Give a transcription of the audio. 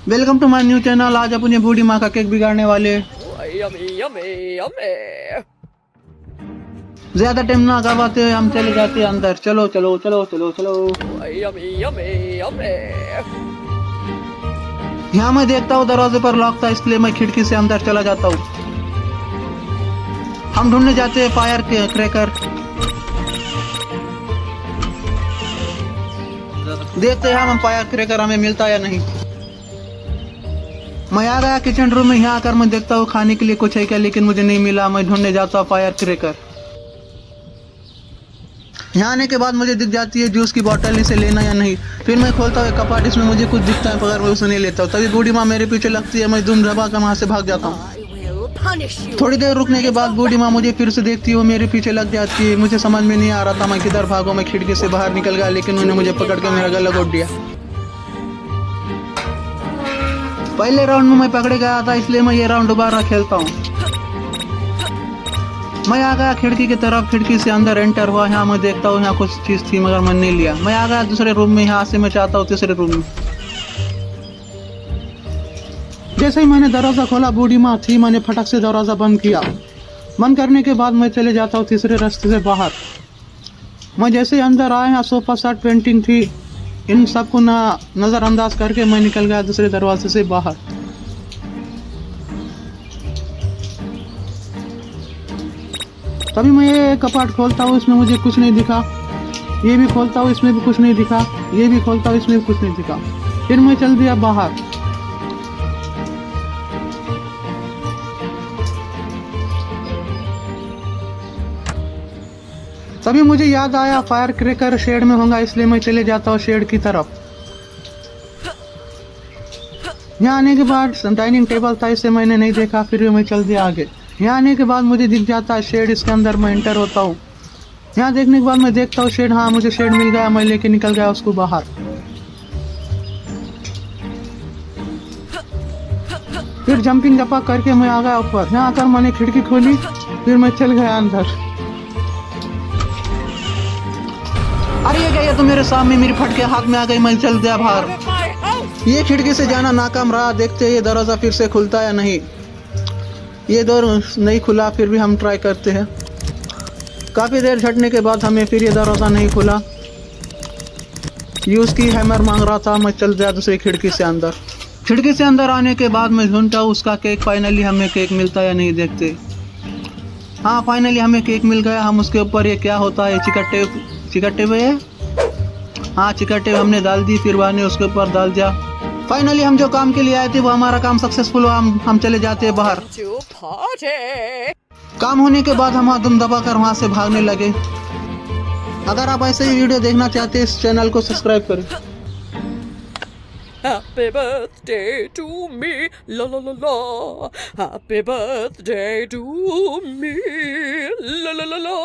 Welcome to my new channel. आज अपनी बूढ़ी माँ का केक बिगाड़ने वाले। ज्यादा टाइम ना गवाते हुए हम चले जाते हैं अंदर। चलो चलो चलो चलो चलो। यहाँ मैं देखता हूँ दरवाजे पर लॉक था, इसलिए मैं खिड़की से अंदर चला जाता हूँ। हम ढूंढने जाते हैं फायर क्रैकर। देखते हैं हम फायर क्रैकर हमें मिलता या नहीं। मैं आ गया किचन रूम में। यहाँ आकर मैं देखता हूँ खाने के लिए कुछ है क्या, लेकिन मुझे नहीं मिला। मैं ढूंढने जाता हूँ फायर क्रैकर। यहाँ आने के बाद मुझे दिख जाती है जूस की बोतल, इसे लेना या नहीं। फिर मैं खोलता हूँ कपाट, इसमें मुझे कुछ दिखता है मगर मैं उसे नहीं लेता हूँ। तभी बूढ़ी माँ मेरे पीछे लगती है। मैं दुम दबा कर वहाँ से भाग जाता हूँ। थोड़ी देर रुकने के बाद बूढ़ी माँ मुझे फिर से देखती है, वो मेरे पीछे लग जाती है। मुझे समझ में नहीं आ रहा था मैं किधर भागूं। मैं खिड़की से बाहर निकल गया, लेकिन उन्होंने मुझे पकड़ के मेरा गला घोट दिया। पहले राउंड में मैं पकड़े गया था, इसलिए मैं ये राउंड दोबारा खेलता हूँ। मैं आ गया खिड़की की तरफ। खिड़की से अंदर एंटर हुआ। यहाँ मैं देखता हूँ यहाँ कुछ चीज थी मगर मैंने नहीं लिया। मैं आ गया दूसरे रूम में। यहाँ से मैं चाहता हूँ तीसरे रूम में। जैसे ही मैंने दरवाजा खोला बूढ़ी माँ थी। मैंने फटक से दरवाजा बंद किया। बंद करने के बाद मैं चले जाता हूँ तीसरे रास्ते से बाहर। मैं जैसे ही अंदर आया, यहाँ सोफा सेट पेंटिंग थी। इन सबको नजरअंदाज करके मैं निकल गया दूसरे दरवाजे से बाहर। तभी मैं ये कपाट खोलता हूँ, इसमें मुझे कुछ नहीं दिखा। ये भी खोलता हूँ, इसमें भी कुछ नहीं दिखा। ये भी खोलता हूँ, इसमें भी कुछ नहीं दिखा। फिर मैं चल दिया बाहर। तभी मुझे याद आया फायर क्रैकर शेड में होगा, इसलिए मैं चले जाता हूँ शेड की तरफ। यहाँ आने के बाद डाइनिंग टेबल था, इसे मैंने नहीं देखा। फिर मैं चल दिया आगे। यहाँ आने के बाद मुझे दिख जाता है शेड, इसके अंदर मैं एंटर होता हूँ। यहाँ देखने के बाद मैं देखता हूँ शेड। हाँ, मुझे शेड मिल गया। मैं लेके निकल गया उसको बाहर। फिर जंपिंग जपा करके मैं आ गया ऊपर। यहाँ आकर मैंने खिड़की खोली। फिर मैं चल गया अंदर। अरे ये क्या, ये तो मेरे सामने मेरी फटके हाथ में आ गई। मैं चल दिया बाहर। ये खिड़की से जाना नाकाम रहा। देखते ये दरवाजा फिर से खुलता या नहीं। ये दौर नहीं खुला। फिर भी हम ट्राई करते हैं। काफ़ी देर झटने के बाद हमें फिर ये दरवाज़ा नहीं खुला। यूज़ की हैमर मांग रहा था। मैं चल गया दूसरी खिड़की से अंदर। खिड़की से अंदर आने के बाद मैं ढूंढता हूँ उसका केक। फाइनली हमें केक मिलता या नहीं देखते। हाँ, फाइनली हमें केक मिल गया। हम उसके ऊपर ये क्या होता है, चिकट्टे हुए है। हाँ, चिकट्टे हमने डाल दी। फिर ने उसके ऊपर डाल दिया। फाइनली हम जो काम के लिए आए थे वो हमारा काम सक्सेसफुल हुआ। हम चले जाते हैं बाहर। काम होने के बाद हम दुम दबा कर वहाँ से भागने लगे। अगर आप ऐसे ही वीडियो देखना चाहते हैं इस चैनल को सब्सक्राइब करें। Happy birthday to me, la la la la. Happy birthday to me, la la la la.